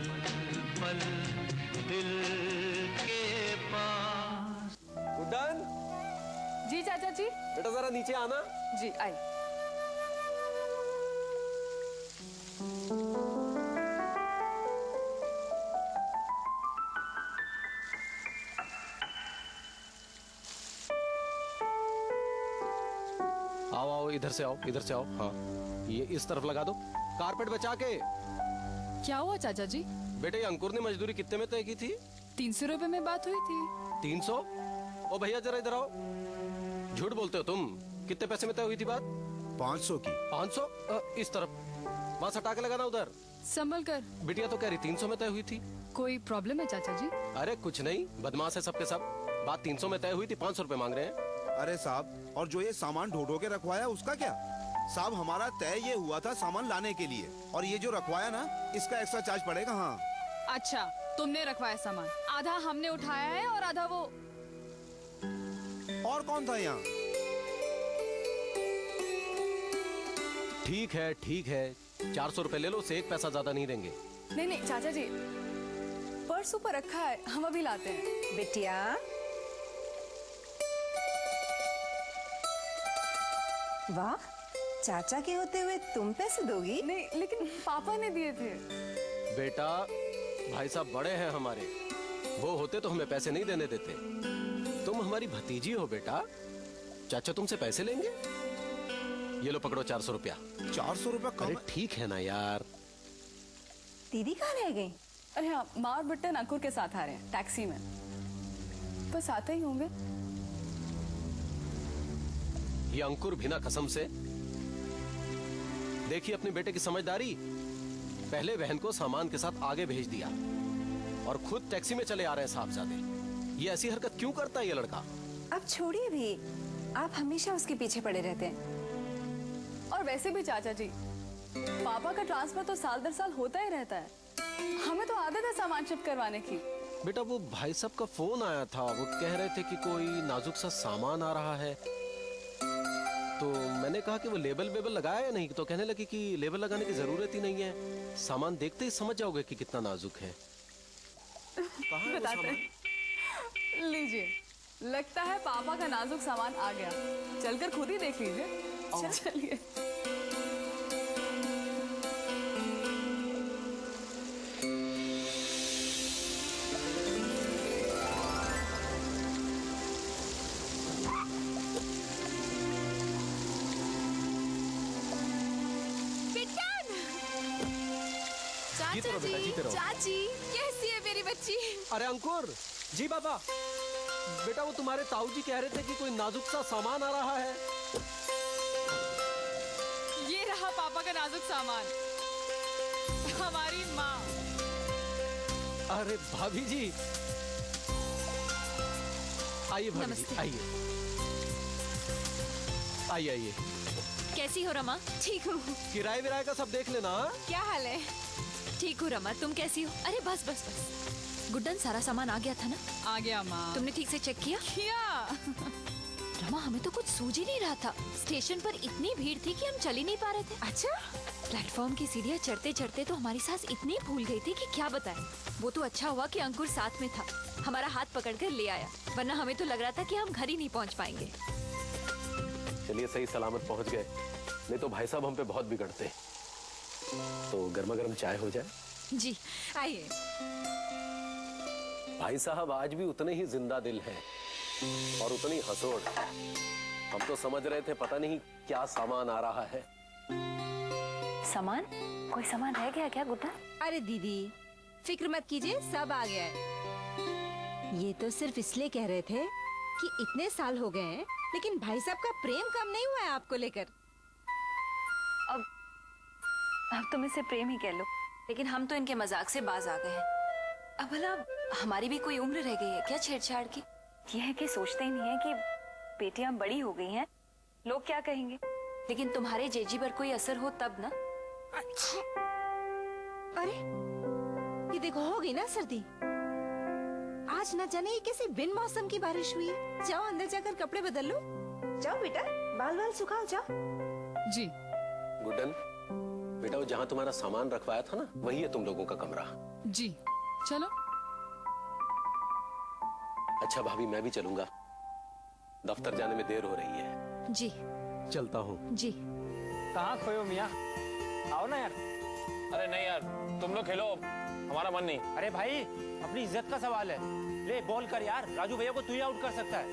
पल पल दिल के पास। गुड्डन। जी चाचा जी। बेटा जरा नीचे आना। जी आई। आओ आओ, इधर से आओ, इधर से आओ। हाँ, ये इस तरफ लगा दो, कारपेट बचा के। क्या हुआ चाचा जी? बेटे अंकुर ने मजदूरी कितने में तय की थी? 300 रुपए में बात हुई थी। 300? ओ भैया जरा इधर आओ। झूठ बोलते हो तुम। कितने पैसे में तय हुई थी बात? 500 की। 500? इस तरफ वहाँ सटा के लगाना उधर। संभल कर। बिटिया तो कह रही 300 में तय हुई थी। कोई प्रॉब्लम है चाचा जी? अरे कुछ नहीं, बदमाश है सबके सब। बात 300 में तय हुई थी, 500 रुपए मांग रहे हैं। अरे साहब, और जो ये सामान ढो ढो के रखवाया उसका क्या? साहब हमारा तय ये हुआ था सामान लाने के लिए, और ये जो रखवाया ना इसका एक्स्ट्रा चार्ज पड़ेगा। हाँ। अच्छा, तुमने रखवाया सामान, आधा हमने उठाया है और आधा वो। और कौन था यहाँ? ठीक है, 400 रुपए ले लो, उससे 1 पैसा ज्यादा नहीं देंगे। नहीं नहीं चाचा जी, पर्स ऊपर रखा है, हम अभी लाते हैं। बिटिया वाह, चाचा के होते हुए तुम पैसे दोगी? नहीं, लेकिन पापा ने दिए थे। बेटा भाई साहब बड़े हैं हमारे, वो होते तो हमें पैसे नहीं देने देते। तुम हमारी भतीजी हो बेटा, चाचा तुमसे पैसे लेंगे? ये लो पकड़ो 400 रुपया। 400 रुपया कम? अरे ठीक है ना यार। दीदी कहाँ रह गई? अरे हाँ, माँ और बट्टन अंकुर के साथ आ रहे हैं टैक्सी में, बस आते ही होंगे। ये अंकुर बिना कसम से देखिए अपने बेटे की समझदारी। पहले बहन को सामान के साथ आगे भेज दिया और खुद टैक्सी में चले आ रहे हैं साहबजादे। ये ऐसी हरकत क्यों करता है ये लड़का? अब छोड़िए भी, आप हमेशा उसके पीछे पड़े रहते हैं। और वैसे भी चाचा जी, पापा का ट्रांसफर तो साल दर साल होता ही रहता है, हमें तो आदत है सामान शिफ्ट करवाने की। बेटा वो भाई साहब का फोन आया था, वो कह रहे थे कि कोई नाजुक सा सामान आ रहा है, तो मैंने कहा कि वो लेबल वेबल लगाया या नहीं, तो कहने लगे कि लेबल लगाने की जरूरत ही नहीं है, सामान देखते ही समझ जाओगे कि कितना नाजुक है। कहाँ है वो बताते हैं। लीजिए, लगता है पापा का नाजुक सामान आ गया, चलकर खुद ही देख लीजिए। चलिए। जीते रहो बेटा, जीते रहो। चाची कैसी है मेरी बच्ची? अरे अंकुर जी बाबा, बेटा वो तुम्हारे ताऊ जी कह रहे थे कि कोई नाजुक सा सामान आ रहा है। ये रहा पापा का नाजुक सामान, हमारी माँ। अरे भाभी जी आइए, भाभी जी आइए आइए आइए। कैसी हो रमा? ठीक हूँ। किराए विराए का सब देख लेना। क्या हाल है? ठीक हूँ रमा, तुम कैसी हो? अरे बस बस बस, गुड्डन सारा सामान आ गया था ना? आ गया माँ। तुमने ठीक से चेक किया? रमा हमें तो कुछ सूझ ही नहीं रहा था, स्टेशन पर इतनी भीड़ थी कि हम चल ही नहीं पा रहे थे। अच्छा, प्लेटफॉर्म की सीढ़ियाँ चढ़ते चढ़ते तो हमारी सांस इतनी फूल गई थी कि क्या बताएं। वो तो अच्छा हुआ कि अंकुर साथ में था, हमारा हाथ पकड़कर ले आया, वरना हमें तो लग रहा था कि हम घर ही नहीं पहुँच पाएंगे। चलिए सही सलामत पहुंच गए, नहीं तो भाई साहब हम पे बहुत बिगड़ते। तो गर्मा गर्म चाय हो जाए। जी आइए। भाई साहब आज भी उतने ही जिंदा दिल हैं और उतनी हंसोड़। हम तो समझ रहे थे पता नहीं क्या सामान आ रहा है। सामान? कोई सामान रह गया क्या गुड्डा? अरे दीदी फिक्र मत कीजिए, सब आ गया है। ये तो सिर्फ इसलिए कह रहे थे कि इतने साल हो गए हैं, लेकिन भाई साहब का प्रेम कम नहीं हुआ है आपको लेकर। अब तुम इसे प्रेम ही कह लो, लेकिन हम तो इनके मजाक से बाज आ गए हैं। अब भला हमारी भी कोई उम्र रह गई है क्या छेड़छाड़ की? यह है कि सोचते ही नहीं है कि बेटियां बड़ी हो गई हैं, लोग क्या कहेंगे। लेकिन तुम्हारे जेजी पर कोई असर हो तब ना। अरे ये देखो, हो गई ना सर्दी। आज न जाने ये कैसे बिन मौसम की बारिश हुई है। जाओ अंदर जाकर कपड़े बदल लो। जाओ बेटा, बाल बाल सुखाओ, जाओ। जी गुड्डन बेटा, वो जहाँ तुम्हारा सामान रखवाया था ना, वही है तुम लोगों का कमरा। जी चलो। अच्छा भाभी, मैं भी चलूंगा, दफ्तर जाने में देर हो रही है। जी चलता हूँ। जी। कहाँ खोए हो मियाँ? आओ ना यार। अरे नहीं यार, तुम लोग खेलो, हमारा मन नहीं। अरे भाई, अपनी इज्जत का सवाल है। ले बॉल कर यार, राजू भैया को तू ही आउट कर सकता है।